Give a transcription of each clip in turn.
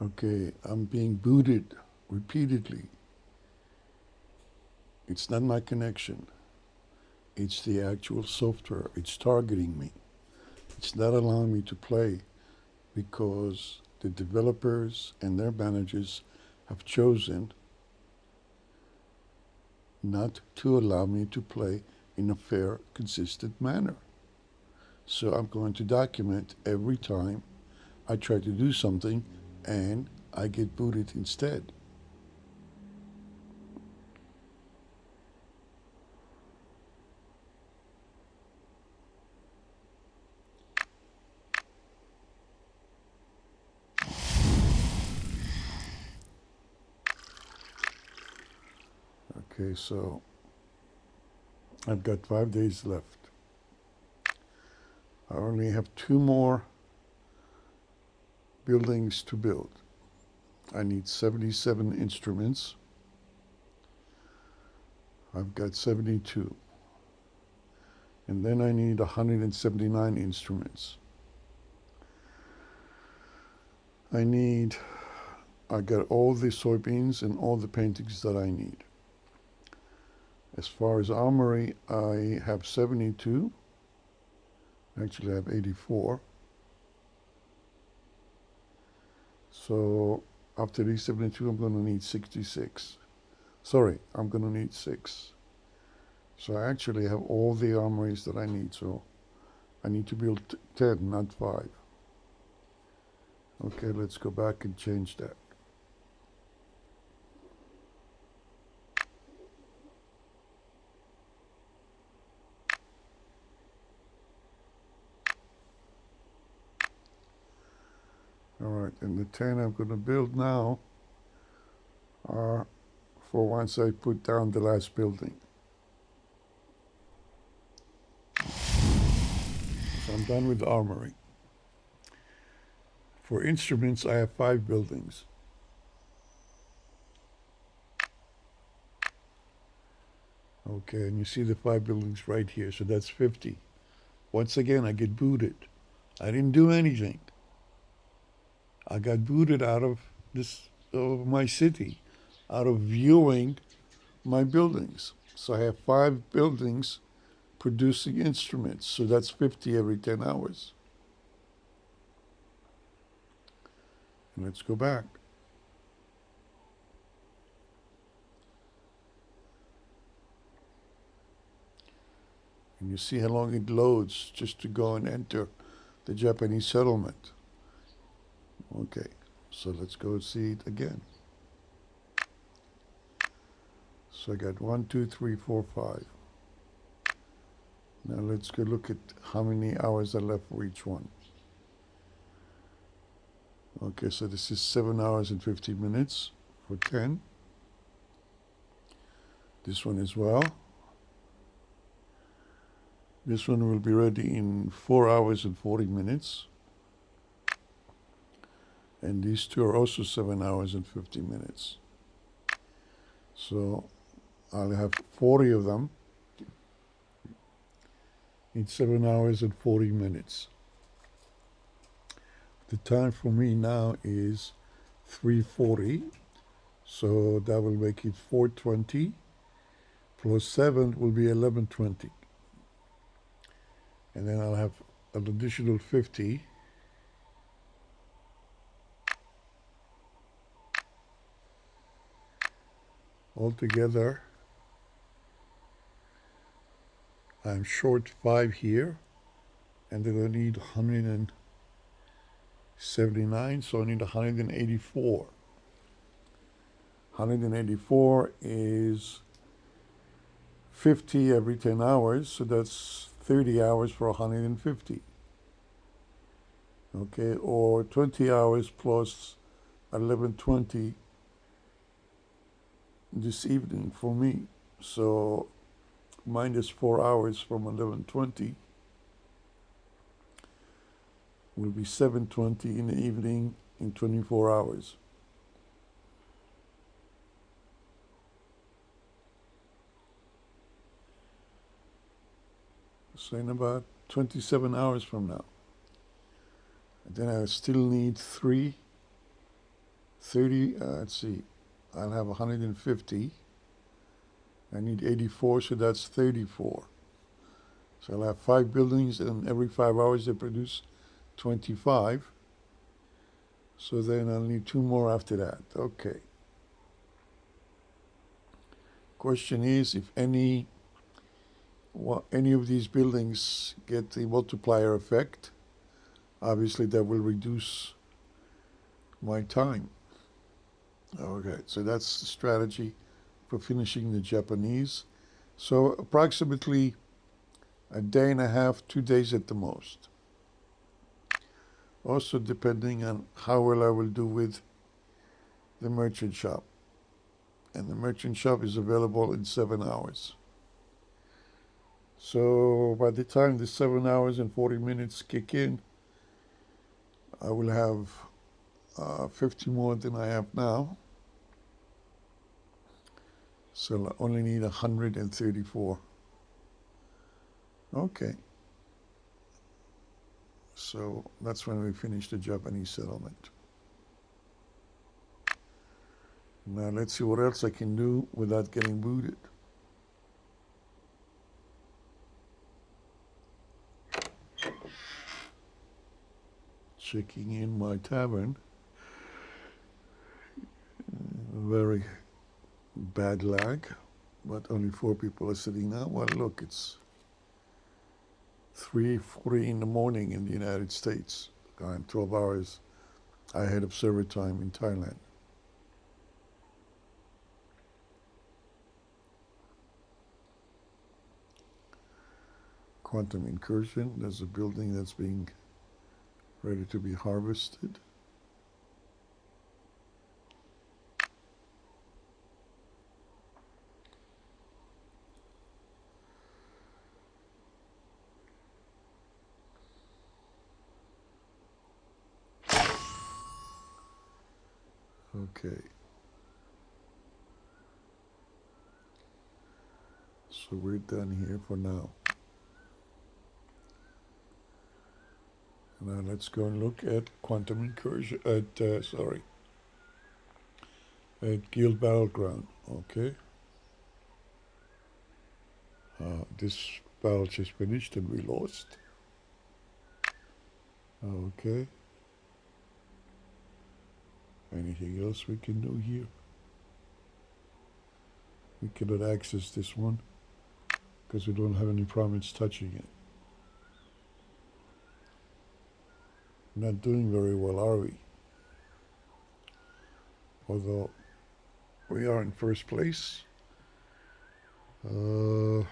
Okay, I'm being booted repeatedly. It's not my connection. It's the actual software. It's targeting me. It's not allowing me to play because the developers and their managers have chosen not to allow me to play in a fair, consistent manner. So I'm going to document every time I try to do something and I get booted instead. Okay, so I've got 5 days left. I only have two more buildings to build. I need 77 instruments. I've got 72. And then I need 179 instruments. I got all the soybeans and all the paintings that I need. As far as armory, I have 72. Actually, I have 84. So after these 72, I'm going to need 66. Sorry, I'm going to need 6. So I actually have all the armories that I need. So I need to build 10, not 5. Okay, let's go back and change that. All right, and the 10 I'm going to build now are for once I put down the last building. So I'm done with the armory. For instruments, I have 5 buildings. Okay, and you see the 5 buildings right here, so that's 50. Once again, I get booted. I didn't do anything. I got booted out of my city, out of viewing my buildings. So I have 5 buildings producing instruments, so that's 50 every 10 hours. And let's go back. And you see how long it loads just to go and enter the Japanese settlement. Okay, so let's go see it again. So I got 1, 2, 3, 4, 5. Now let's go look at how many hours are left for each one. Okay, so this is 7 hours and 50 minutes for 10. This one as well. This one will be ready in 4 hours and 40 minutes. And these two are also 7 hours and 50 minutes. So I'll have 40 of them in 7 hours and 40 minutes. The time for me now is 3:40, so that will make it 4:20 plus 7 will be 11:20. And then I'll have an additional 50. Altogether, I'm short 5 here, and then I need 179, so I need 184. 184 is 50 every 10 hours, so that's 30 hours for 150. Okay, or 20 hours plus 11:20 this evening for me. So minus 4 hours from 11:20 will be 7:20 in the evening in 24 hours. So in about 27 hours from now. And then I still need 3 30, let's see, I'll have 150. I need 84, so that's 34. So I'll have 5 buildings, and every 5 hours they produce 25. So then I'll need 2 more after that. Okay. Question is, if any of these buildings get the multiplier effect, obviously that will reduce my time. Okay, so that's the strategy for finishing the Japanese. So approximately a day and a half, 2 days at the most. Also depending on how well I will do with the merchant shop. And the merchant shop is available in 7 hours. So by the time the 7 hours and 40 minutes kick in, I will have 50 more than I have now. So I only need 134. Okay. So that's when we finish the Japanese settlement. Now let's see what else I can do without getting booted. Checking in my tavern. Very bad lag, but only 4 people are sitting now. Well, look, it's 3:40 in the morning in the United States. I'm 12 hours ahead of server time in Thailand. Quantum incursion. There's a building that's being ready to be harvested. Okay. So we're done here for now. Now let's go and look at quantum incursion, at Guild Battleground. Okay. This battle just finished and we lost. Okay. Anything else we can do here? We cannot access this one because we don't have any province touching it. Not doing very well, are we? Although we are in first place. By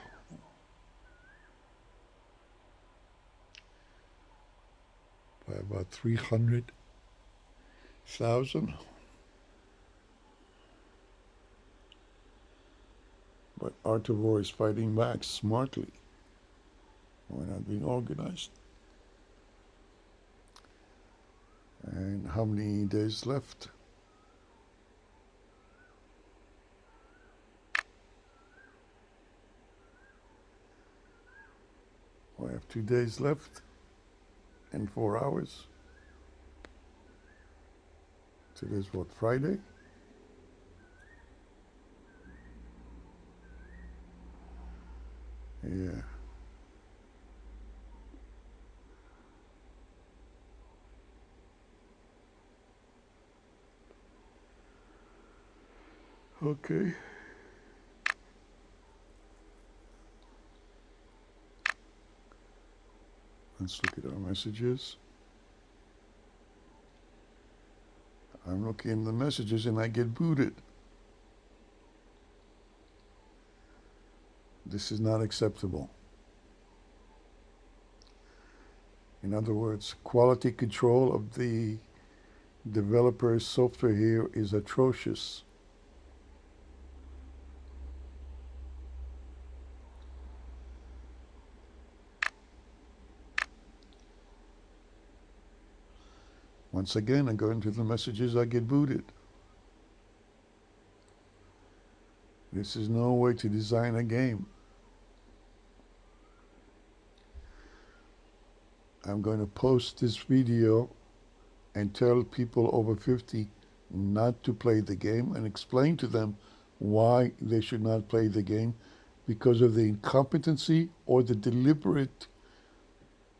about 300,000. But Artavor is fighting back smartly. We're not being organized. And how many days left? We have 2 days left and 4 hours. Today's what, Friday? Yeah. Okay. Let's look at our messages. I'm looking in the messages and I get booted. This is not acceptable. In other words, quality control of the developer's software here is atrocious. Once again, I go into the messages, I get booted. This is no way to design a game. I'm going to post this video and tell people over 50 not to play the game and explain to them why they should not play the game because of the incompetency or the deliberate,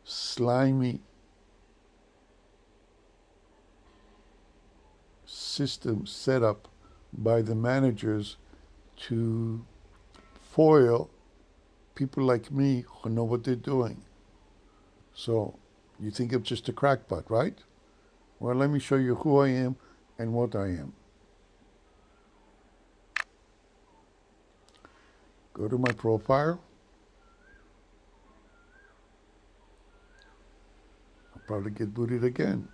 slimy system set up by the managers to foil people like me who know what they're doing. So, you think I'm just a crackpot, right? Well, let me show you who I am and what I am. Go to my profile. I'll probably get booted again.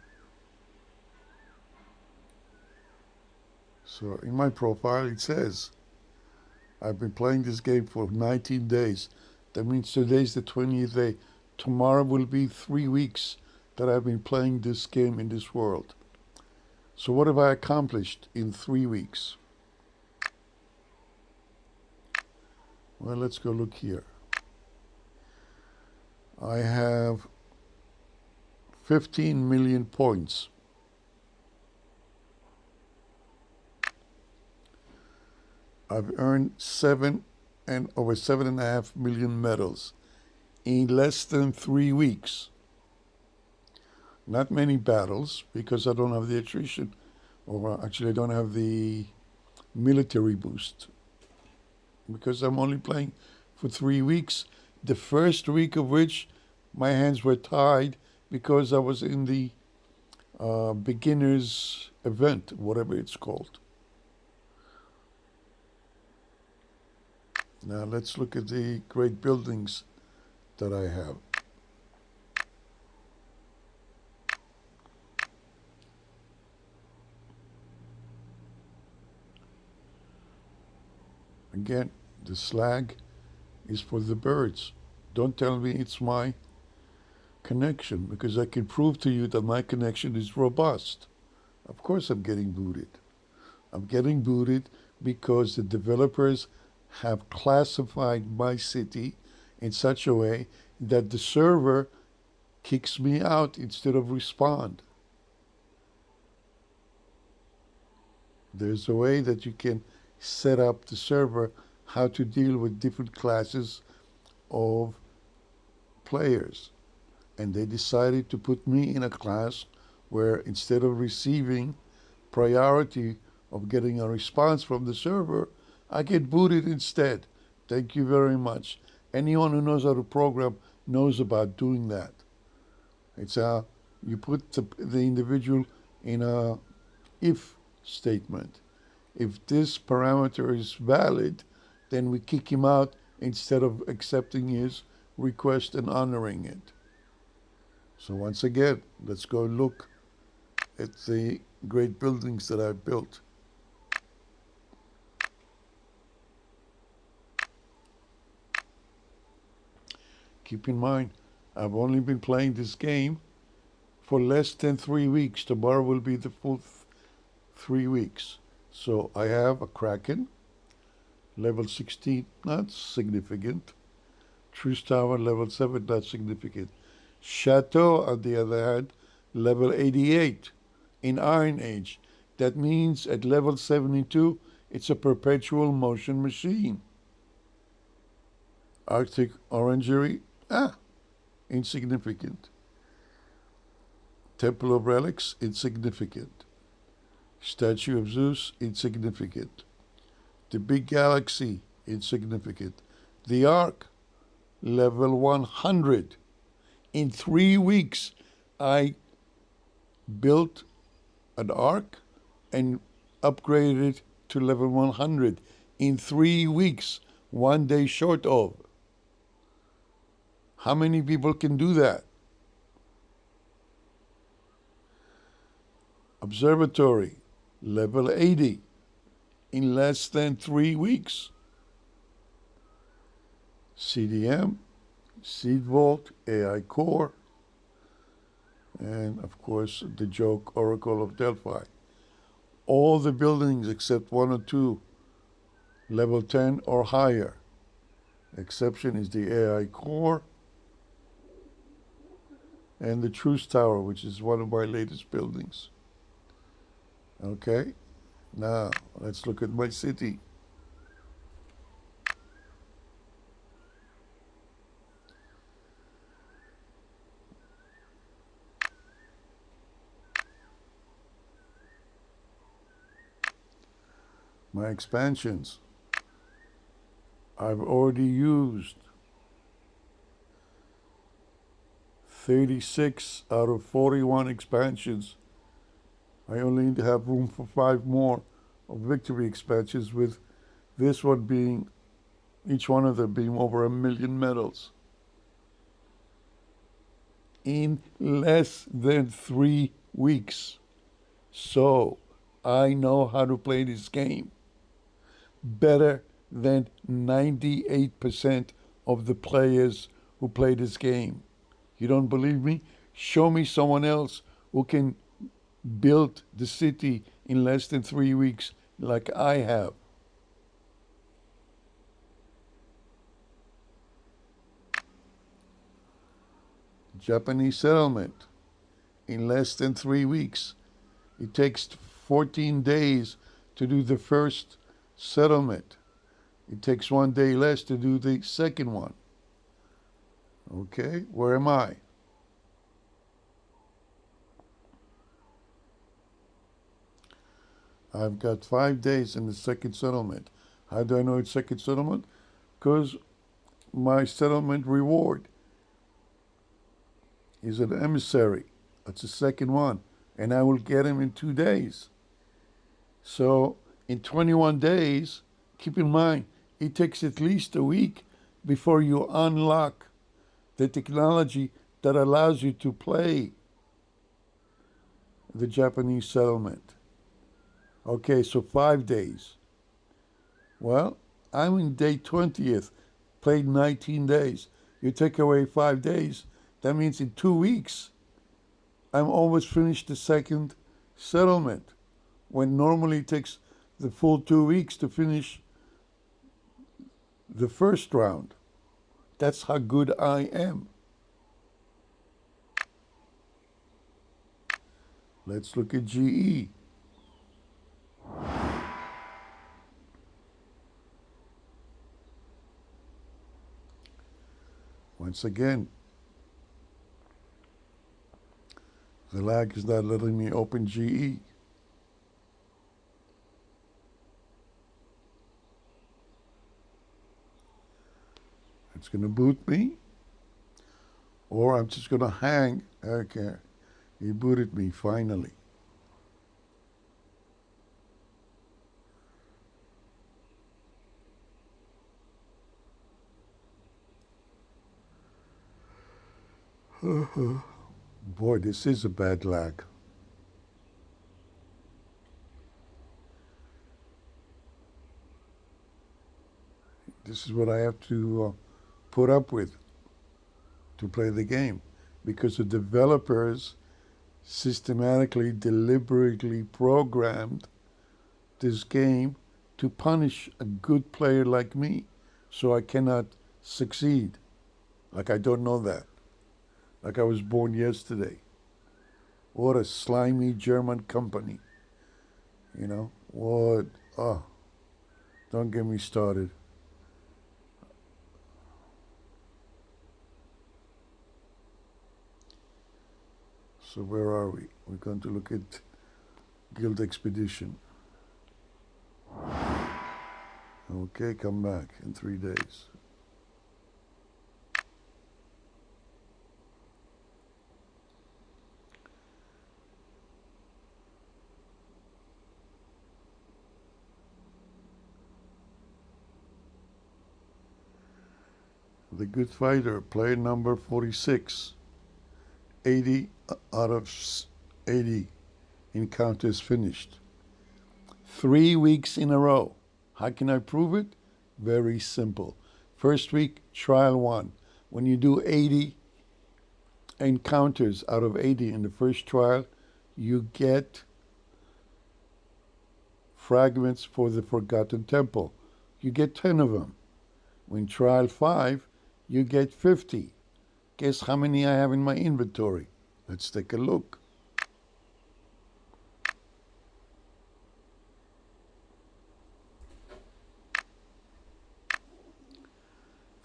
So in my profile it says, I've been playing this game for 19 days. That means today's the 20th day. Tomorrow will be 3 weeks that I've been playing this game in this world. So what have I accomplished in 3 weeks? Well, let's go look here. I have 15 million points. I've earned over 7.5 million medals in less than 3 weeks. Not many battles because I don't have the attrition, or actually I don't have the military boost because I'm only playing for 3 weeks. The first week of which my hands were tied because I was in the beginners event, whatever it's called. Now let's look at the great buildings that I have. Again, the slag is for the birds. Don't tell me it's my connection because I can prove to you that my connection is robust. Of course I'm getting booted. I'm getting booted because the developers have classified my city in such a way that the server kicks me out instead of respond. There's a way that you can set up the server how to deal with different classes of players. And they decided to put me in a class where instead of receiving priority of getting a response from the server, I get booted instead. Thank you very much. Anyone who knows how to program knows about doing that. It's you put the individual in a if statement. If this parameter is valid, then we kick him out instead of accepting his request and honoring it. So once again, let's go look at the great buildings that I've built. Keep in mind, I've only been playing this game for less than 3 weeks. Tomorrow will be the full 3 weeks. So I have a Kraken, level 16, not significant. Truce Tower, level 7, not significant. Chateau, on the other hand, level 88 in Iron Age. That means at level 72, it's a perpetual motion machine. Arctic Orangery, insignificant. Temple of Relics, insignificant. Statue of Zeus, insignificant. The Big Galaxy, insignificant. The Ark, level 100. In 3 weeks, I built an Ark and upgraded it to level 100. In 3 weeks, 1 day short of. How many people can do that? Observatory, level 80, in less than 3 weeks. CDM, Seed Vault, AI Core, and of course the joke Oracle of Delphi. All the buildings except 1 or 2, level 10 or higher. Exception is the AI Core and the Truce Tower, which is one of my latest buildings. Okay, now let's look at my city. My expansions. I've already used 36 out of 41 expansions. I only have room for 5 more of victory expansions, with this one being, each one of them being over 1,000,000 medals. In less than 3 weeks. So, I know how to play this game better than 98% of the players who play this game. You don't believe me? Show me someone else who can build the city in less than 3 weeks like I have. Japanese settlement in less than 3 weeks. It takes 14 days to do the first settlement. It takes 1 day less to do the second one. Okay, where am I? I've got 5 days in the second settlement. How do I know it's second settlement? Because my settlement reward is an emissary. That's the second one. And I will get him in 2 days. So in 21 days, keep in mind, it takes at least a week before you unlock the technology that allows you to play the Japanese settlement. Okay, so 5 days. Well, I'm in day 20th, played 19 days. You take away 5 days, that means in 2 weeks, I'm almost finished the second settlement, when normally it takes the full 2 weeks to finish the first round. That's how good I am. Let's look at GE. Once again, the lag is not letting me open GE. It's going to boot me, or I'm just going to hang. Okay, he booted me finally. Boy, this is a bad lag. This is what I have to put up with to play the game, because the developers systematically, deliberately programmed this game to punish a good player like me, so I cannot succeed. Like I don't know that. Like I was born yesterday. What a slimy German company. You know? What? Oh, don't get me started. So where are we? We're going to look at Guild Expedition. Okay, come back in 3 days. The Good Fighter, player number 46. 80 out of 80 encounters finished. 3 weeks in a row. How can I prove it? Very simple. First week, trial 1. When you do 80 encounters out of 80 in the first trial, you get fragments for the Forgotten Temple. You get 10 of them. When trial 5, you get 50. Guess how many I have in my inventory? Let's take a look.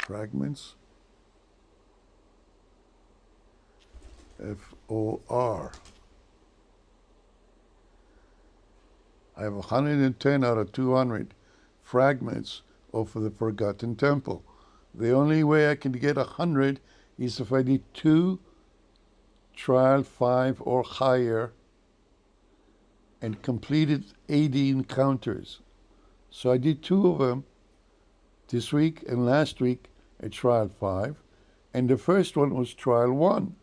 Fragments. FOR. I have 110 out of 200 fragments of the Forgotten Temple. The only way I can get 100 is if I did 2 trial 5 or higher and completed 80 encounters. So I did 2 of them this week and last week at trial 5, and the first one was trial 1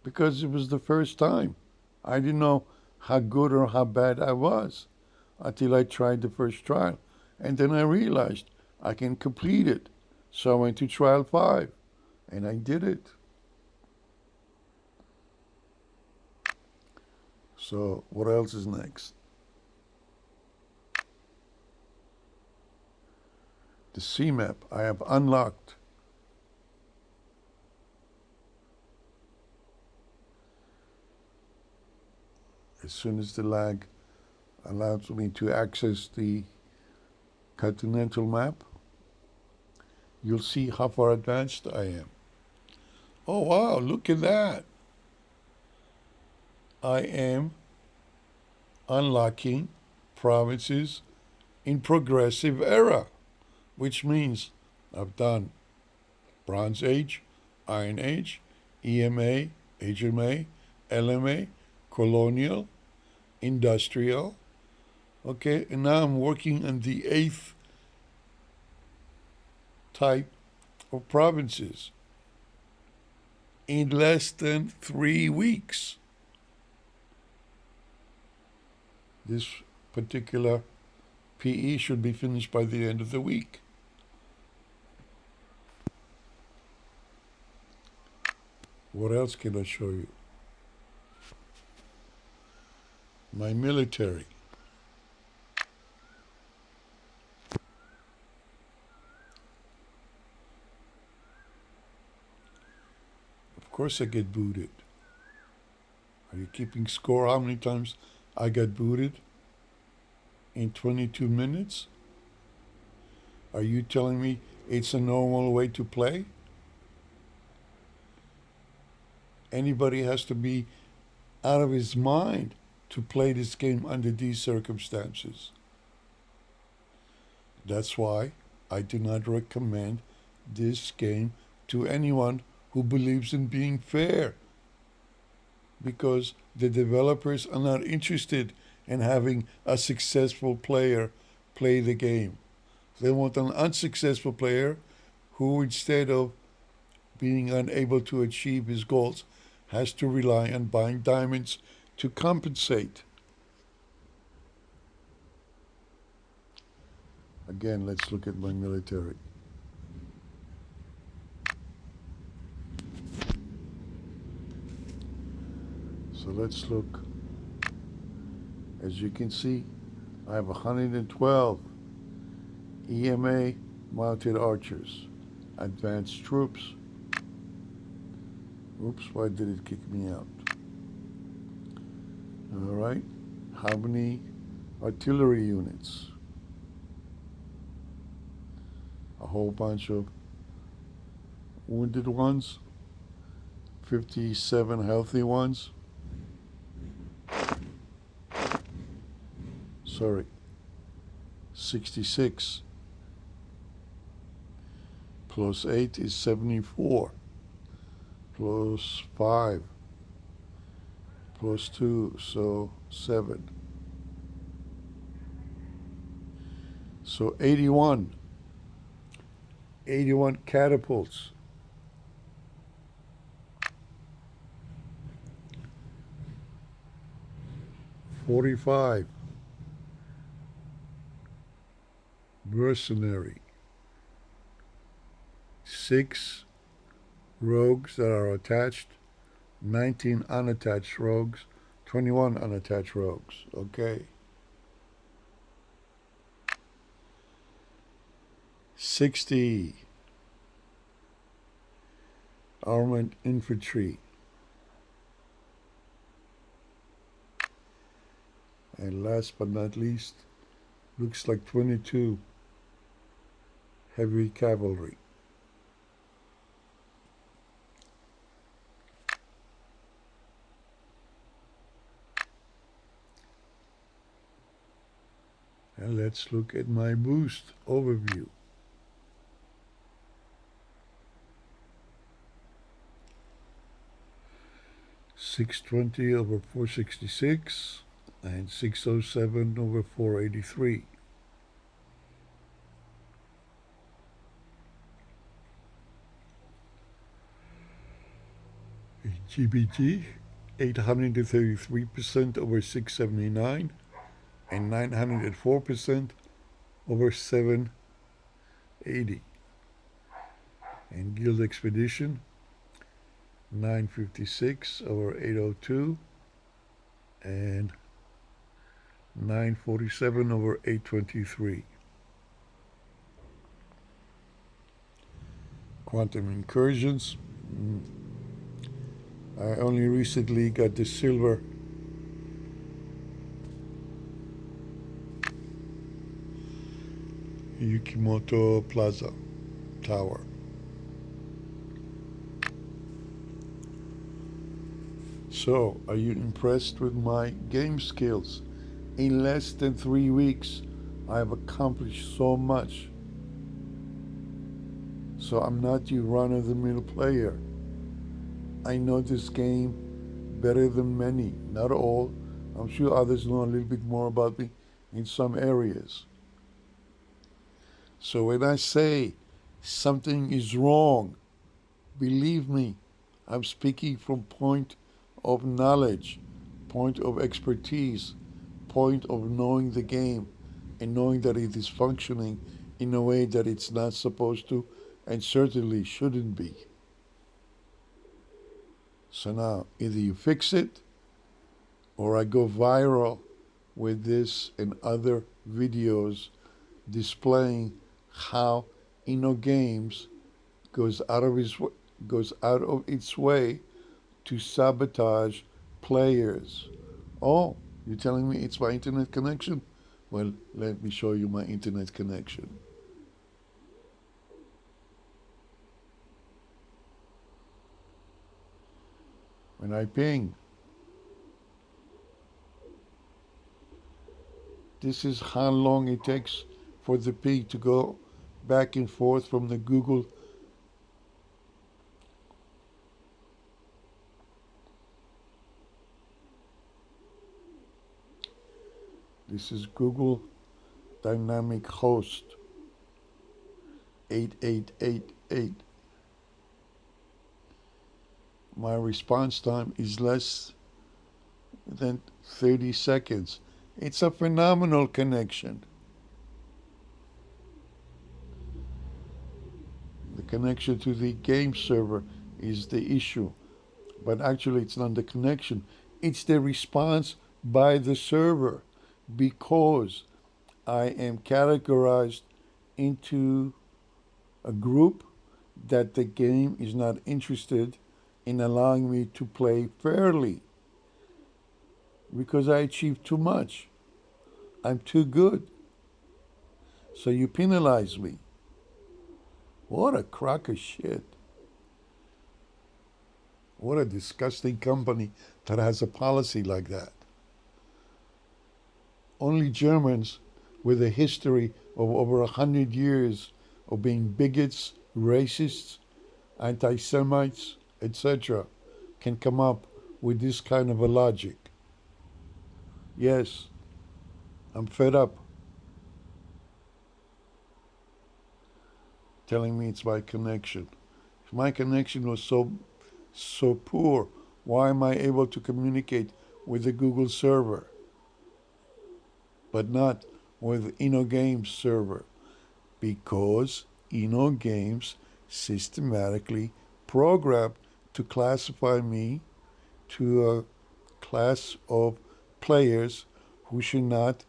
because it was the first time. I didn't know how good or how bad I was until I tried the first trial, and then I realized I can complete it. So I went to trial 5 and I did it. So what else is next? The CMAP I have unlocked. As soon as the lag allows me to access the continental map, you'll see how far advanced I am. Oh wow, look at that. I am unlocking provinces in progressive era, which means I've done Bronze Age, Iron Age, EMA, HMA, LMA, Colonial, Industrial. Okay, and now I'm working on the 8th type of provinces in less than 3 weeks. This particular PE should be finished by the end of the week. What else can I show you? My military. Of course I get booted. Are you keeping score how many times I got booted in 22 minutes? Are you telling me it's a normal way to play? Anybody has to be out of his mind to play this game under these circumstances. That's why I do not recommend this game to anyone who believes in being fair, because the developers are not interested in having a successful player play the game. They want an unsuccessful player who, instead of being unable to achieve his goals, has to rely on buying diamonds to compensate. Again, let's look at my military. So let's look. As you can see, I have 112 EMA mounted archers, advanced troops. Oops, why did it kick me out? All right, how many artillery units? A whole bunch of wounded ones, 57 healthy ones. Sorry, 66 plus 8 is 74, plus 5 plus 2, so 7. So 81 catapults. $45 mercenary. 6 rogues that are attached, 19 unattached rogues, 21 unattached rogues. Okay. 60 armored infantry. And last but not least, looks like 22 heavy cavalry. And let's look at my boost overview. 620 over 466 and 607 over 483. GBT 833% over 679 and 904% over 780. And Guild Expedition 956 over 802 and 947 over 823. Quantum Incursions. I only recently got the silver Yukimoto Plaza Tower. So, are you impressed with my game skills? In less than 3 weeks, I have accomplished so much. So I'm not your run-of-the-mill player. I know this game better than many, not all. I'm sure others know a little bit more about me in some areas. So when I say something is wrong, believe me, I'm speaking from point of knowledge, point of expertise, point of knowing the game and knowing that it is functioning in a way that it's not supposed to and certainly shouldn't be. So now, either you fix it or I go viral with this and other videos displaying how INNO Games goes out of its way to sabotage players. Oh, you're telling me it's my internet connection? Well, let me show you my internet connection. When I ping, this is how long it takes for the ping to go back and forth from the Google. This is Google Dynamic Host 8888. My response time is less than 30 seconds. It's a phenomenal connection. The connection to the game server is the issue. But actually, it's not the connection, it's the response by the server because I am categorized into a group that the game is not interested in allowing me to play fairly because I achieved too much. I'm too good. So you penalize me. What a crock of shit. What a disgusting company that has a policy like that. Only Germans with a history of over 100 years of being bigots, racists, anti-Semites, etc., can come up with this kind of a logic. Yes, I'm fed up. Telling me it's my connection. If my connection was so poor, why am I able to communicate with the Google server, but not with INNO Games server? Because INNO Games systematically programmed to classify me to a class of players who should not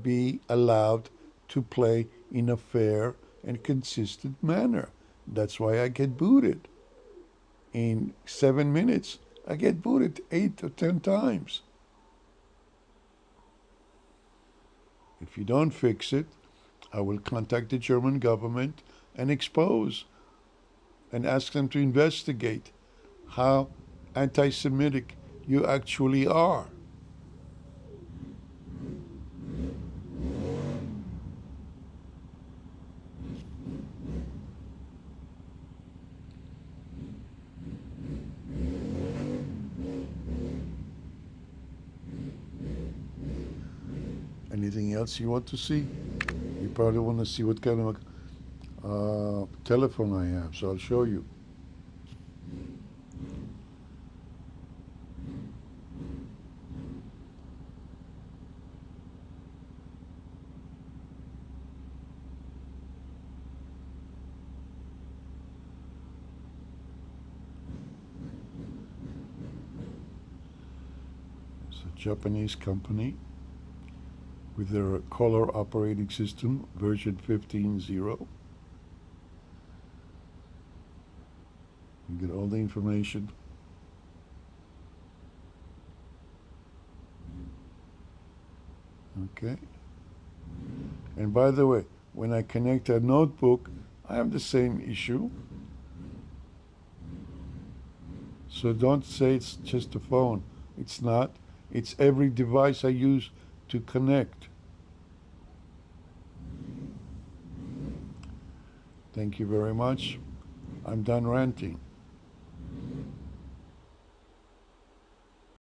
be allowed to play in a fair and consistent manner. That's why I get booted. In 7 minutes, I get booted 8 or 10 times. If you don't fix it, I will contact the German government and expose and ask them to investigate how anti-Semitic you actually are. Anything else you want to see? You probably want to see what kind of telephone I have, so I'll show you. It's a Japanese company with their color operating system, version 15.0. You get all the information. Okay. And by the way, when I connect a notebook, I have the same issue. So don't say it's just a phone. It's not. It's every device I use to connect. Thank you very much. I'm done ranting.